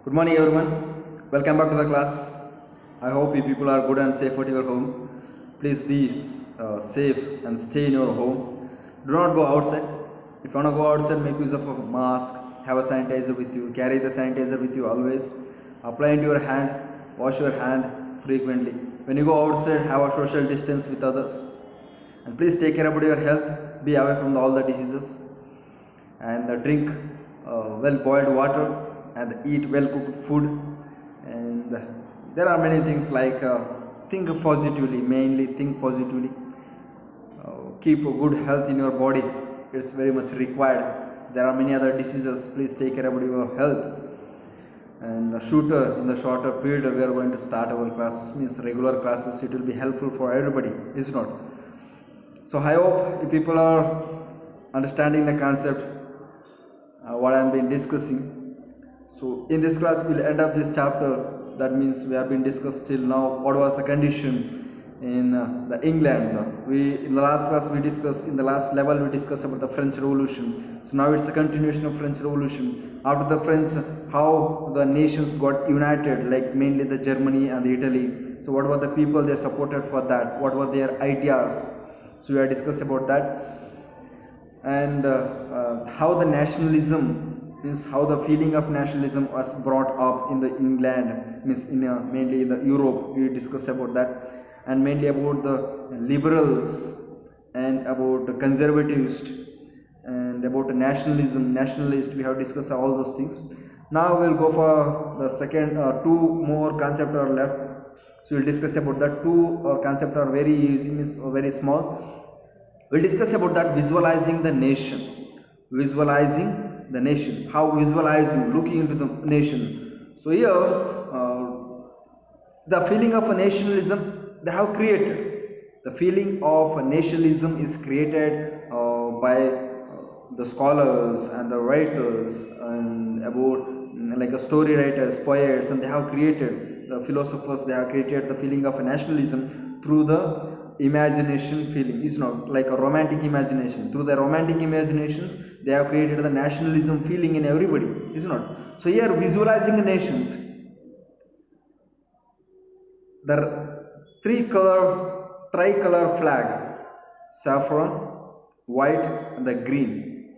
Good morning, everyone. Welcome back to the class. I hope you people are good and safe at your home. Please be safe and stay in your home. Do not go outside. If you want to go outside, make use of a mask. Have a sanitizer with you. Carry the sanitizer with you always. Apply into your hand. Wash your hand frequently. When you go outside, have a social distance with others. And please take care about your health. Be away from all the diseases. And drink well boiled water and eat well cooked food. And there are many things like think positively, mainly think positively. Keep a good health in your body, it's very much required. There are many other diseases. Please take care about your health. And in the shorter period we are going to start our classes, means regular classes. It will be helpful for everybody, is not? So I hope if people are understanding the concept what I have been discussing. So in this class we'll end up this chapter. That means we have been discussed till now what was the condition in the England. In the last class we discussed, in the last level we discussed about the French Revolution. So now it's a continuation of French Revolution. After the French, how the nations got united, like mainly the Germany and the Italy. So what were the people they supported for that? What were their ideas? So we are discussed about that. And how the nationalism, means how the feeling of nationalism was brought up in the England, means in mainly in the Europe. We discussed about that, and mainly about the liberals and about the conservatives and about the nationalist. We have discussed all those things. Now we'll go for the second two more concepts are left. So we'll discuss about that. Two concepts are very easy, means very small. We'll discuss about that, visualizing the nation. Visualizing the nation. How visualizing, looking into the nation. So here, the feeling of a nationalism they have created. The feeling of a nationalism is created by the scholars and the writers, and about like a story writers, poets, and they have created, the philosophers, they have created the feeling of a nationalism through the imagination feeling. Is not like a romantic imagination. Through the romantic imaginations they have created the nationalism feeling in everybody, is not? So here, visualizing the nations, the tricolor flag, saffron, white and the green,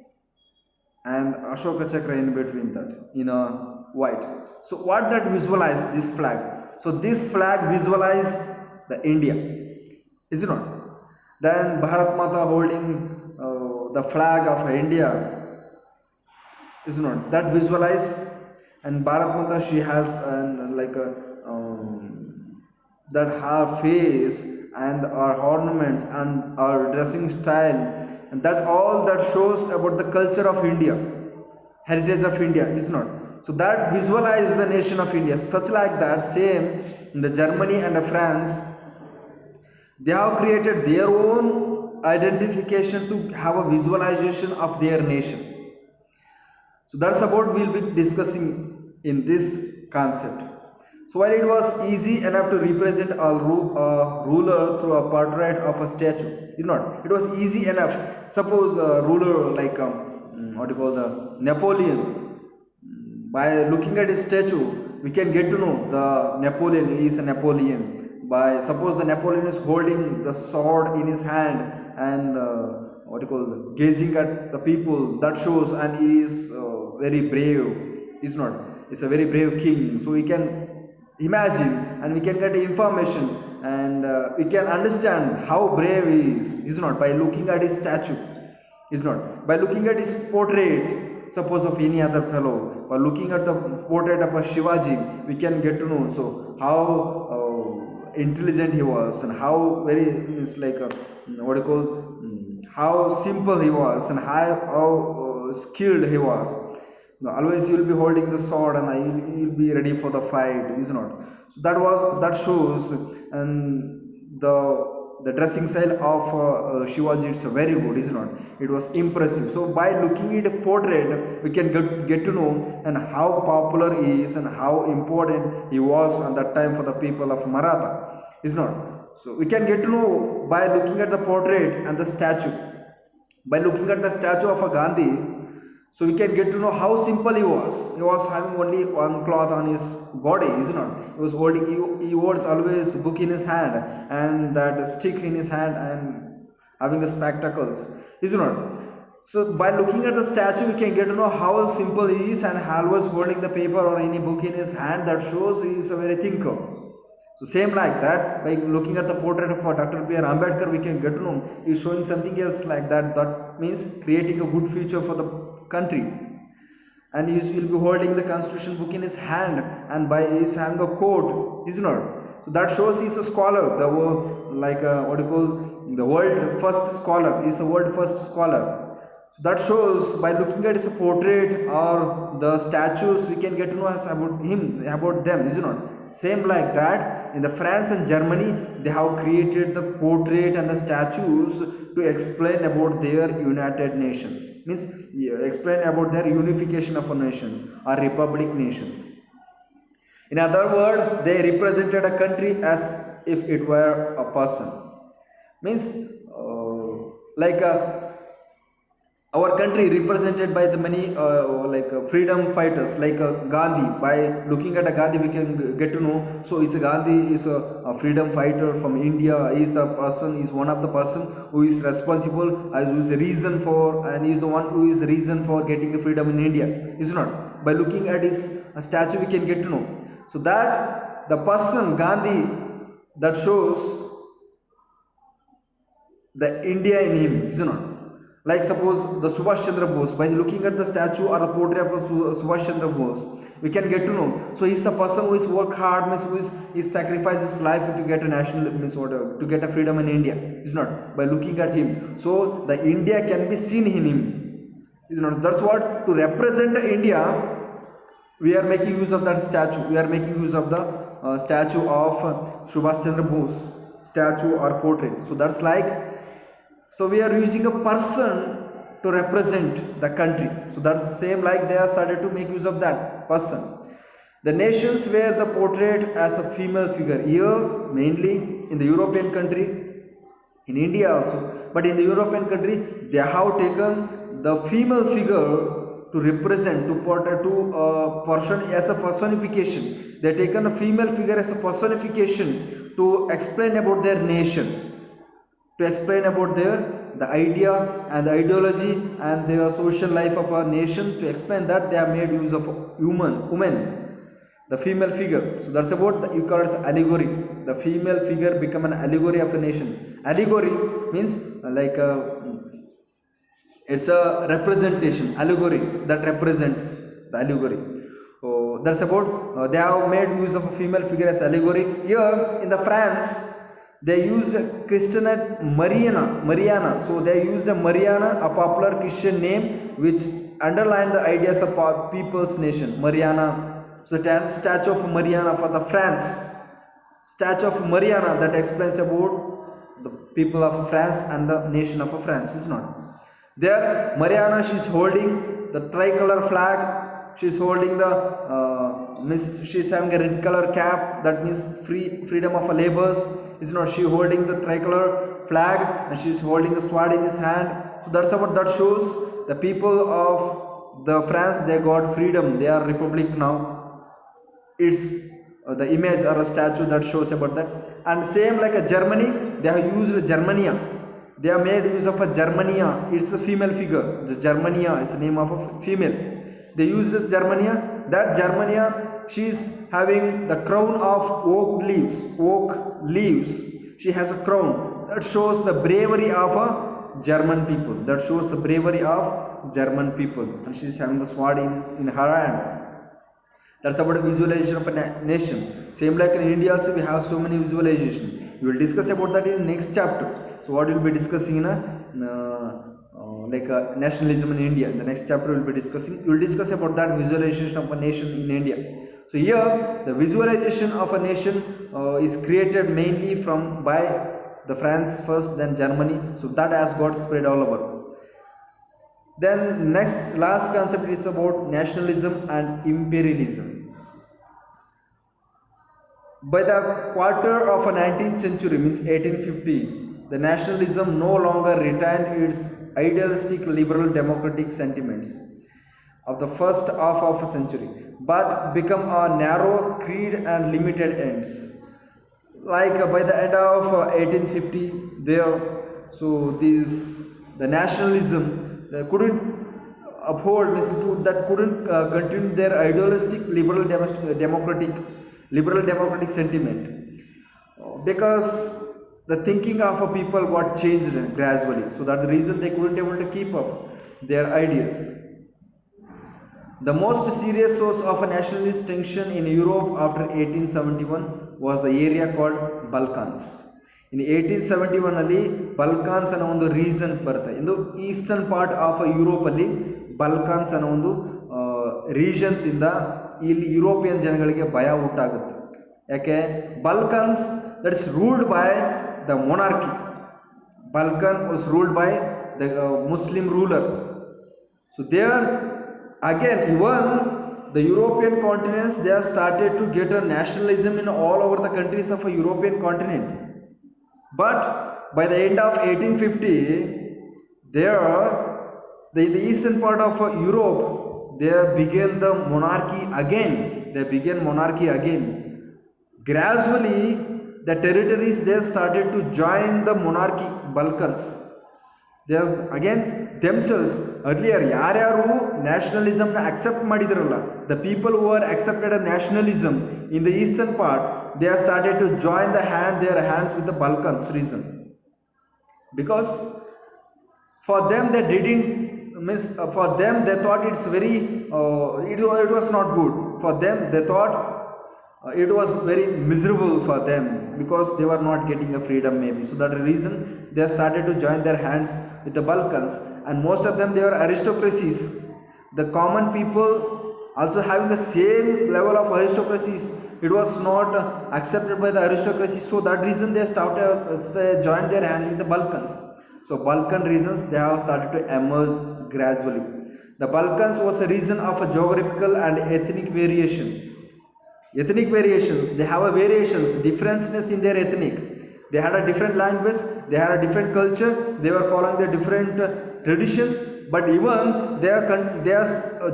and Ashoka Chakra in between that, in a white. So what that visualize this flag? So this flag visualize the India, is it not? Then Bharat Mata holding the flag of India, is it not? That visualize. And Bharat Mata, she has like a that her face and her ornaments and her dressing style, and that all that shows about the culture of India, heritage of India, is not? So that visualize the nation of India. Such like that, same in the Germany and the France, they have created their own identification to have a visualization of their nation. So that's about we'll be discussing in this concept. So while it was easy enough to represent a ruler through a portrait of a statue, you know, it was easy enough. Suppose a ruler like what you call the Napoleon, by looking at his statue, we can get to know the Napoleon is a Napoleon. By suppose the Napoleon is holding the sword in his hand and what you call gazing at the people, that shows, and he is very brave. Is not? It's a very brave king. So we can imagine and we can get information, and we can understand how brave he is not, by looking at his statue, is not, by looking at his portrait, suppose of any other fellow, by looking at the portrait of a Shivaji, we can get to know so how intelligent he was, and how very, it's like what you call, how simple he was, and how skilled he was. No, always you will be holding the sword and you will be ready for the fight, is not? So that shows, and the dressing style of Shivaji, it's very good, is not? It was impressive. So by looking at a portrait, we can get to know and how popular he is and how important he was at that time for the people of Maratha, is not? So we can get to know by looking at the portrait and the statue. By looking at the statue of a Gandhi, So we can get to know how simple he was. He was having only one cloth on his body, is it not? He was holding, he was always book in his hand and that stick in his hand and having the spectacles, is it not? So by looking at the statue, we can get to know how simple he is and always holding the paper or any book in his hand. That shows he is a very thinker. So same like that, by looking at the portrait of Dr. B.R. Ambedkar, we can get to know he is showing something else like that. That means creating a good future for the country. And he will be holding the constitution book in his hand and by he is having a coat, is not? So that shows he is a scholar, the what you call the world first scholar. He is the world first scholar. So that shows by looking at his portrait or the statues, we can get to know about him, about them, is it not? Same like that, in the France and Germany, they have created the portrait and the statues to explain about their United Nations. Means explain about their unification of nations or republic nations. In other words, they represented a country as if it were a person. Means our country represented by the many freedom fighters like Gandhi. By looking at a Gandhi, we can get to know. So is Gandhi is a freedom fighter from India. He is the person, is one of the person who is responsible, as who is the reason for, and is the one who is the reason for getting the freedom in India. Is not? By looking at his statue, we can get to know. So that the person Gandhi, that shows the India in him, is not? Like suppose the Subhash Chandra Bose, by looking at the statue or the portrait of Subhash Chandra Bose, we can get to know. So he is the person who is worked hard, means who is sacrificed his life to get a national, means to get a freedom in India. Is not? By looking at him. So the India can be seen in him. Is not? That's what, to represent India, we are making use of that statue. We are making use of the statue of Subhash Chandra Bose, statue or portrait. So that's like, so we are using a person to represent the country. So that's the same like they are started to make use of that person. The nations wear the portrait as a female figure. Here mainly in the European country, in India also, but in the European country they have taken the female figure to represent, to portray to a person as a personification. They have taken a female figure as a personification to explain about their nation, to explain about the idea and the ideology and their social life of our nation. To explain that, they have made use of woman, the female figure. So that's about you call it as allegory. The female figure become an allegory of a nation. Allegory means it's a representation. Allegory that represents the allegory. So that's about they have made use of a female figure as allegory. Here in the France, they used Christianate Mariana. So they used a Mariana, a popular Christian name which underlined the ideas of people's nation, Mariana. So the statue of Mariana for the France, statue of Mariana that explains about the people of France and the nation of France, is not. There Mariana, she is holding the tricolor flag. She is holding she is having a red color cap, that means freedom of labors. Is not? She holding the tricolor flag and she is holding the sword in his hand. So that's about, that shows the people of the France, they got freedom. They are republic now. It's the image or a statue that shows about that. And same like a Germany, they have used Germania. They have made use of a Germania. It's a female figure. The Germania is the name of a female. They use this Germania. That Germania, she is having the crown of oak leaves. Oak leaves. She has a crown. That shows the bravery of a German people. That shows the bravery of German people. And she is having the sword in her hand. That's about visualization of a nation. Same like in India also, we have so many visualization. We will discuss about that in next chapter. So what we will be discussing in nationalism in India. In the next chapter we will be discussing. We will discuss about that visualization of a nation in India. So here the visualization of a nation is created mainly by the France first, then Germany. So that has got spread all over. Then last concept is about nationalism and imperialism. By the quarter of a 19th century, means 1850, the nationalism no longer retained its idealistic liberal democratic sentiments. of the first half of a century, but become a narrow creed and limited ends. Like by the end of 1850, there, so the nationalism couldn't uphold, means that couldn't continue their idealistic liberal democratic sentiment, because the thinking of a people got changed gradually. So that's the reason they couldn't able to keep up their ideas. The most serious source of a nationalist tension in Europe after 1871 was the area called Balkans. In 1871 ಅಲ್ಲಿ ಬಲ್ಕಾನ್ಸ್ ಅನ್ನೋ ಒಂದು regions ಬರುತ್ತೆ. ಇದು eastern part of Europe ಅಲ್ಲಿ ಬಲ್ಕಾನ್ಸ್ ಅನ್ನೋ ಒಂದು regions ಇಂದ ಇಲ್ಲಿ ಯುರೋಪಿಯನ್ ಜನಗಳಿಗೆ ಭಯ ಉಂಟಾಗುತ್ತೆ. ಯಾಕೆ? Balkans that is ruled by the monarchy. Balkan was ruled by the Muslim ruler. So there again, even the European continents, they have started to get a nationalism in all over the countries of a European continent. But by the end of 1850, there the eastern part of Europe, there began the monarchy again. They began monarchy again. Gradually, the territories they started to join the monarchy, Balkans. They are again themselves, earlier ಯಾರ್ಯಾರು ನ್ಯಾಷನಲಿಸಮ್ನ accept ಮಾಡಿದ್ರಲ್ಲ, the people who are accepted a nationalism in the eastern part, they are started to join their hands with the Balkans region, because for them they didn't miss, for them they thought it's very it was not good for them. They thought it was very miserable for them because they were not getting a freedom maybe. So that reason they started to join their hands with the Balkans, and most of them they were aristocracies. The common people also having the same level of aristocracies, it was not accepted by the aristocracy. So that reason they joined their hands with the Balkans. So Balkan regions, they have started to emerge gradually. The Balkans was a region of a geographical and ethnic variation. Ethnic variations, they have a variations, differences in their ethnic. They had a different language, they had a different culture, they were following their different traditions, but even they are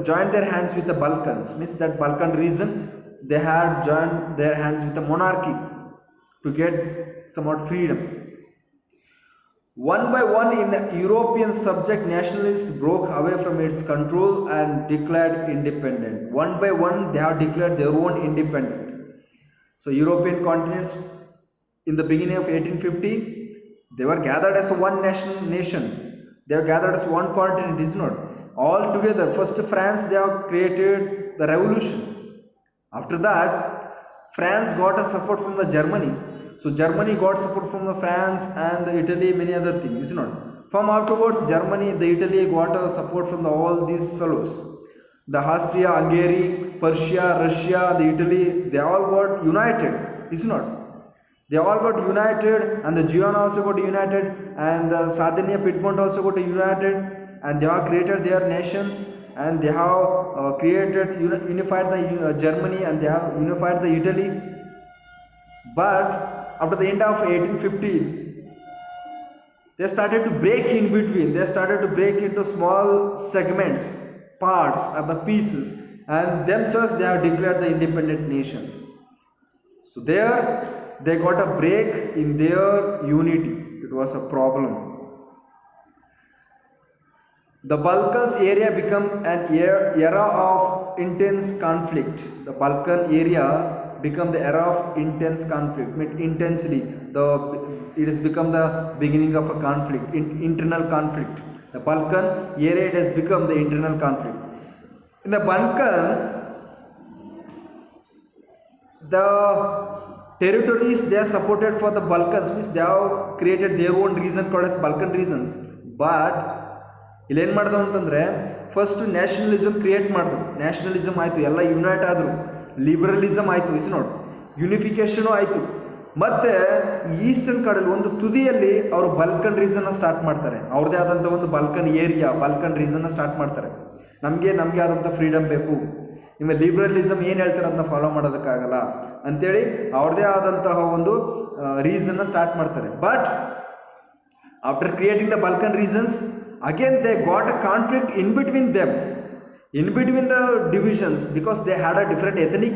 joined their hands with the Balkans. Means that Balkan region, they had joined their hands with the monarchy to get somewhat freedom. One by one in European subject, nationalists broke away from its control and declared independent. One by one they have declared their own independent. So European continents in the beginning of 1850, they were gathered as one nation. They were gathered as one continent, is not all together. First France, they have created the revolution. After that, France got a support from the Germany. So Germany got support from the France and the Italy, many other things, is not. From afterwards, Germany, the Italy got a support from all these fellows. The Austria, Hungary, Persia, Russia, the Italy, they all got united, is not. They all got united, and the Genoa also got united, and the Sardinia, Piedmont also got united, and they have created their nations, and they have unified the Germany, and they have unified the Italy. But after the end of 1850, they started to break in between. They started to break into small segments, parts of the pieces, and themselves they have declared the independent nations. So there they got a break in their unity. It was a problem. The Balkans area became an era of intense conflict. The Balkan areas become the era of intense conflict. Intensely, it has become the beginning of a conflict, internal conflict. The Balkan area, it has become the internal conflict. In the Balkan, the territories they are supported for the Balkans, means they have created their own region called as Balkan regions. But ಇಲ್ಲಿ ಏನು ಮಾಡಿದ್ರು ಅಂತಂದರೆ, first nationalism create ಮಾಡಿದ್ರು. Nationalism ಆಯಿತು, ಎಲ್ಲ unite ಆದರು, liberalism ಆಯಿತು, is note ಯುನಿಫಿಕೇಷನು ಆಯಿತು. ಮತ್ತು ಈಸ್ಟರ್ನ್ ಕಡೆಯಲ್ಲಿ ಒಂದು ತುದಿಯಲ್ಲಿ ಅವರು ಬಲ್ಕನ್ ರೀಸನ್ನ ಸ್ಟಾರ್ಟ್ ಮಾಡ್ತಾರೆ. ಅವ್ರದ್ದೇ ಆದಂಥ ಒಂದು ಬಲ್ಕನ್ ಏರಿಯಾ, ಬಲ್ಕನ್ ರೀಸನ್ನ ಸ್ಟಾರ್ಟ್ ಮಾಡ್ತಾರೆ. ನಮಗೆ ಆದಂಥ ಫ್ರೀಡಮ್ ಬೇಕು, ನಿಮ್ಮ ಲಿಬರಲಿಸಮ್ ಏನು ಹೇಳ್ತಾರೆ ಅದನ್ನ ಫಾಲೋ ಮಾಡೋದಕ್ಕಾಗಲ್ಲ ಅಂಥೇಳಿ ಅವ್ರದ್ದೇ ಆದಂತಹ ಒಂದು ರೀಸನ್ನ ಸ್ಟಾರ್ಟ್ ಮಾಡ್ತಾರೆ. But after creating the Balkan regions, again they got a conflict in between them. in between the divisions, because they had a different ethnic,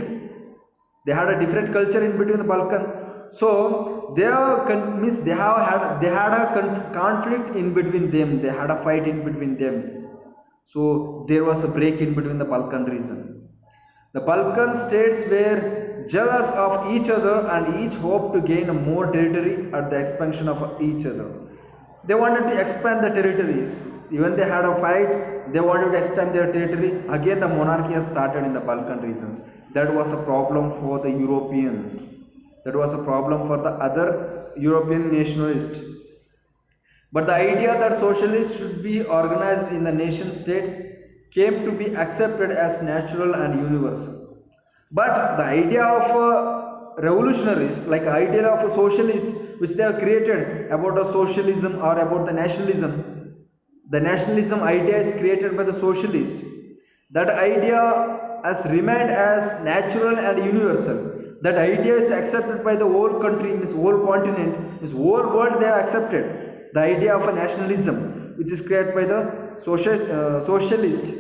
they had a different culture in between the Balkan. So they are means they had a conflict in between them, they had a fight in between them. So there was a break in between the Balkan region. The Balkan states were jealous of each other and each hoped to gain more territory at the expansion of each other. They wanted to expand the territories. Even they had a fight, they wanted to extend their territory. Again, the monarchy has started in the Balkan regions. That was a problem for the Europeans. That was a problem for the other European nationalists. But the idea that socialists should be organized in the nation state came to be accepted as natural and universal. But the idea of a revolutionarist, like idea of a socialist, which they have created about a socialism or about the nationalism idea is created by the socialist. That idea has remained as natural and universal. That idea is accepted by the whole country, this whole continent, this whole world they have accepted. The idea of a nationalism, which is created by the socialist.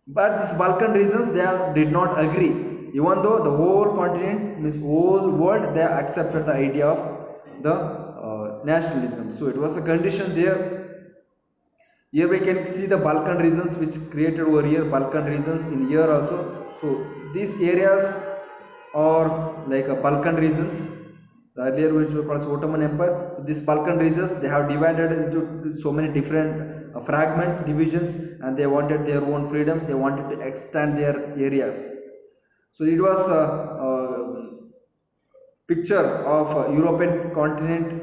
But these Balkan regions, did not agree. Even though the whole continent, means whole world, they accepted the idea of the nationalism. So it was a condition there. Here we can see the Balkan regions which created over here, Balkan regions in here also. So these areas are like a Balkan regions. The earlier which were called Ottoman Empire. So these Balkan regions, they have divided into so many different fragments, divisions, and they wanted their own freedoms. They wanted to extend their areas. So it was a picture of a European continent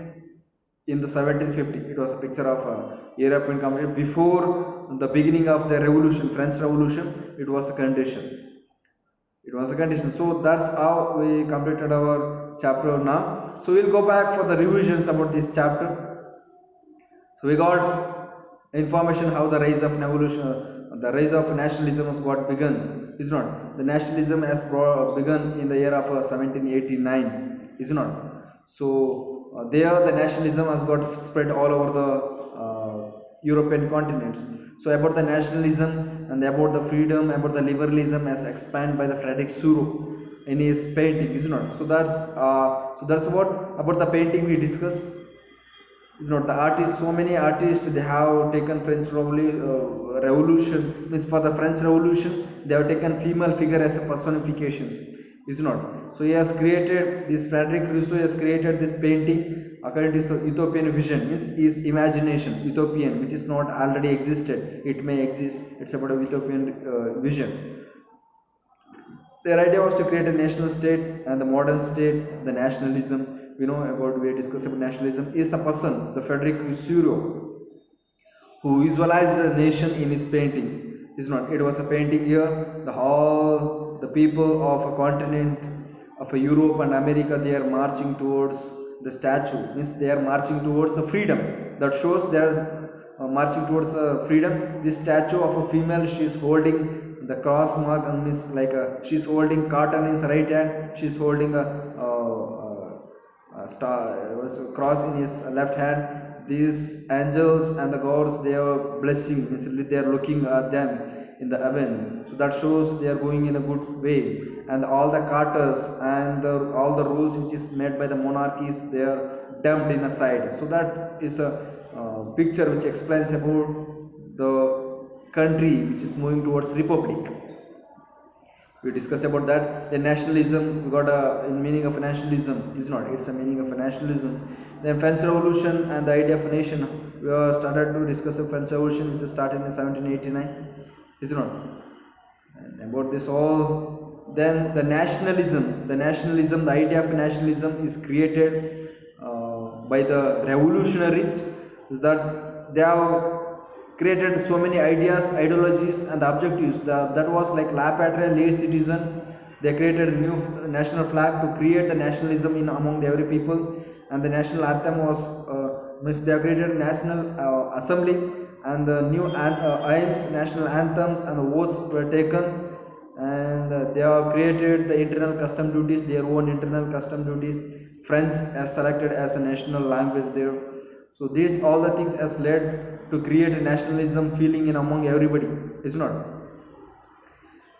in the 1750. It was a picture of European continent before the beginning of the revolution, French Revolution. It was a condition. It was a condition. So that's how we completed our chapter now. So we'll go back for the revisions about this chapter. So we got information how the rise of nationalism has got begun. Is not the nationalism has begun in the year of 1789. Is not so. There the nationalism has got spread all over the European continents. So about the nationalism and about the freedom, about the liberalism as expanded by the Frederick Suro in his painting, is not. So that's what about the painting we discussed. Is not the artists, so many artists they have taken French revolution, means for the French Revolution they have taken female figure as a personifications. Is not. So he has created this, Frederick Rousseau has created this painting according to his utopian vision, means his imagination, utopian, which is not already existed, it may exist, it's about a utopian vision. Their idea was to create a national state and the modern state, the nationalism. We know about, we discussed about nationalism, is the person, the Frederick Rousseau, who visualized the nation in his painting. Is not. It was a painting here, the people of a continent of a Europe and America, they are marching towards the statue, means they are marching towards the freedom. That shows they are marching towards freedom. This statue of a female, she is holding the cross mark, and means like she is holding cotton in his right hand, she is holding a cross in his left hand. These angels and the gods, they are blessing, means they are looking at them in the heaven. So that shows they are going in a good way. And all the carters and all the rules which is made by the monarchies, they are dumped in aside. So that is a picture which explains about the country which is moving towards republic. We discussed about that. The nationalism, we got a meaning of nationalism, is not, it's a meaning of a nationalism. Then French Revolution and the idea of a nation, we started to discuss the French Revolution, which started in 1789. Is not. And about this all, then the nationalism, the idea of nationalism is created by the revolutionists. Is that they have created so many ideas, ideologies and objectives. That was like La Patria, laid citizen. They created a new national flag to create the nationalism in among every people, and the national anthem was they have created a national assembly, and the new aims, national anthems and the votes were taken, and they have created the internal custom duties, their own internal custom duties. French as selected as a national language there. So these all the things has led to create a nationalism feeling in among everybody, is not.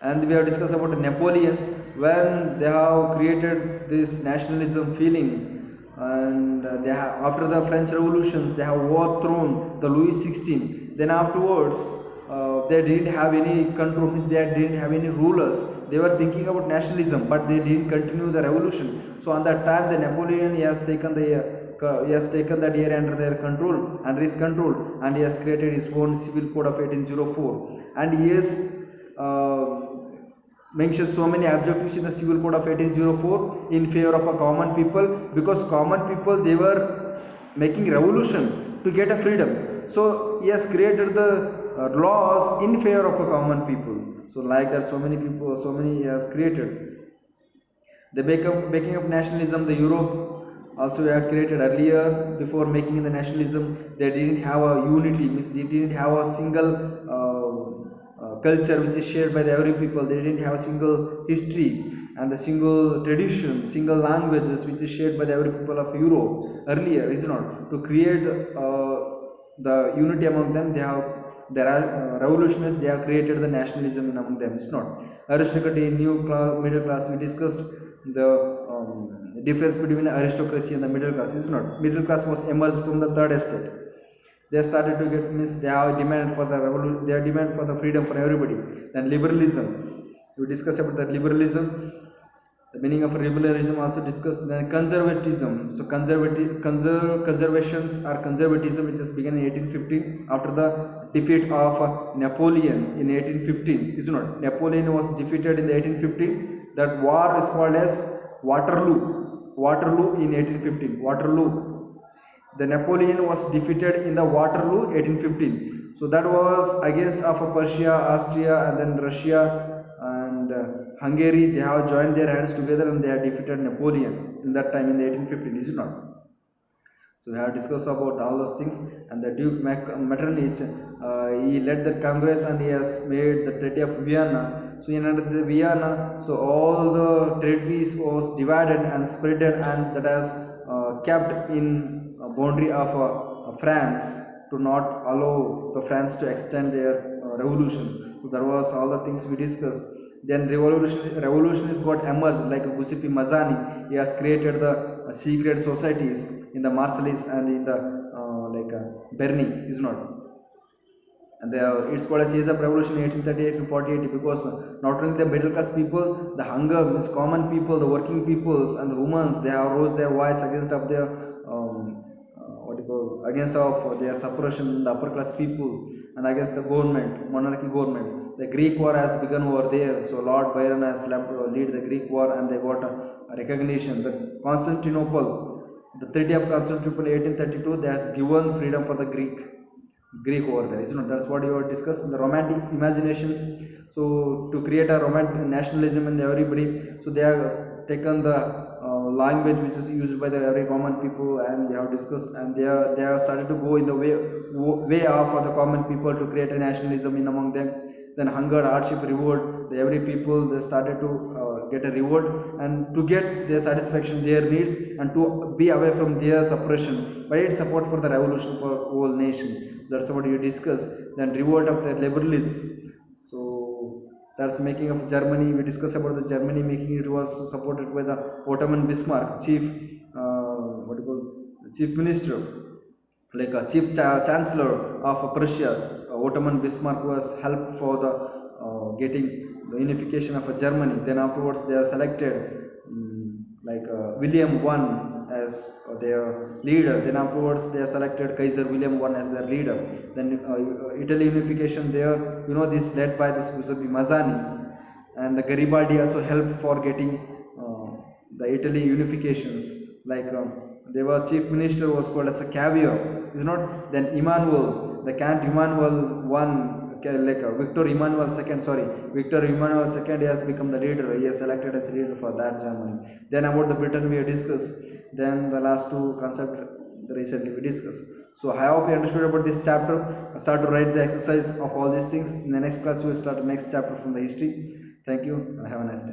And we have discussed about Napoleon when they have created this nationalism feeling, and they have, after the French revolutions they have overthrown the Louis XVI. Then afterwards they didn't have any control, means they didn't have any rulers. They were thinking about nationalism, but they didn't continue the revolution. So on that time, the Napoleon, he has taken that area under his control, and he has created his own civil code of 1804, and he has mentioned so many objectives in the civil code of 1804 in favor of a common people, because common people, they were making revolution to get a freedom. So he has created the laws in favor of a common people. So like that, so many he has created. The making of nationalism, the Europe also had created earlier. Before making the nationalism, they didn't have a unity, means they didn't have a single culture which is shared by every people. They didn't have a single history and the single tradition, single languages which is shared by every people of Europe earlier, is not. To create the unity among them, there are revolutionists, they have created the nationalism among them, it's not. Aristocracy, new class, middle class, we discussed the difference between aristocracy and the middle class, is not. Middle class was emerged from the third estate. They started to get, means they have demand for the revolution, they have demand for the freedom for everybody. Then liberalism, we discussed about the liberalism. The meaning of liberalism also discussed. Then conservatism. So conservations or conservatism, which has begun in 1815 after the defeat of Napoleon in 1815. Is not. Napoleon was defeated in the 1815. That war is called as Waterloo. Waterloo in 1815. Waterloo. The Napoleon was defeated in the Waterloo 1815. So that was against of Persia, Austria, and then Russia and Hungary. They have joined their hands together and they have defeated Napoleon in that time in the 1815, is it not? So we have discussed about all those things. And the Duke Metternich, he led the Congress and he has made the Treaty of Vienna. So in the Vienna, so all the territories was divided and spreaded, and that has kept in boundary of France, to not allow the France to extend their revolution. So that was all the things we discussed. Then revolutionists got emerged, like Giuseppe Mazzini. He has created the secret societies in the Marseilles and in the Berni, is not. And it's called as Years of Revolution 1838 to 48, because not only the middle class people, the hunger, means common people, the working peoples and the women, they have rose their voice against of their against of their suppression, the upper class people, and against the government, monarchy government. The Greek war has begun over there. So Lord Byron has lead the Greek war, and they got a recognition. The Constantinople, the Treaty of Constantinople 1832, they has given freedom for the Greek over there. That's what you have discussed. The romantic imaginations. So to create a romantic nationalism in everybody, so they have taken the language which is used by the every common people, and we have discussed, and they have started to go in the way of for the common people to create a nationalism in among them. Then hunger, hardship, revolt, the every people, they started to get a revolt, and to get their satisfaction, their needs, and to be away from their suppression by its support for the revolution for whole nation. So that's what you discuss. Then revolt of the liberalists. So that's making of Germany. We discussed about the Germany making. It was supported by the Ottoman Bismarck, chief minister, like a chief chancellor of Prussia. Ottoman Bismarck was helped for the getting the unification of Germany. Then afterwards they are selected William I as their leader. Then afterwards they are selected Kaiser William I as their leader. Then Italy unification there, this led by this Giuseppe Mazzini, and the Garibaldi also helped for getting the Italy unifications. They were chief minister was called as a Caviar, is not. Then Emmanuel, the Count Emmanuel I, Victor Emmanuel II, he has become the leader. He is selected as leader for that Germany. Then about the Britain we have discussed. Then the last two concepts recently we discussed. So I hope you understood about this chapter. I start to write the exercise of all these things. In the next class we will start the next chapter from the history. Thank you and have a nice day.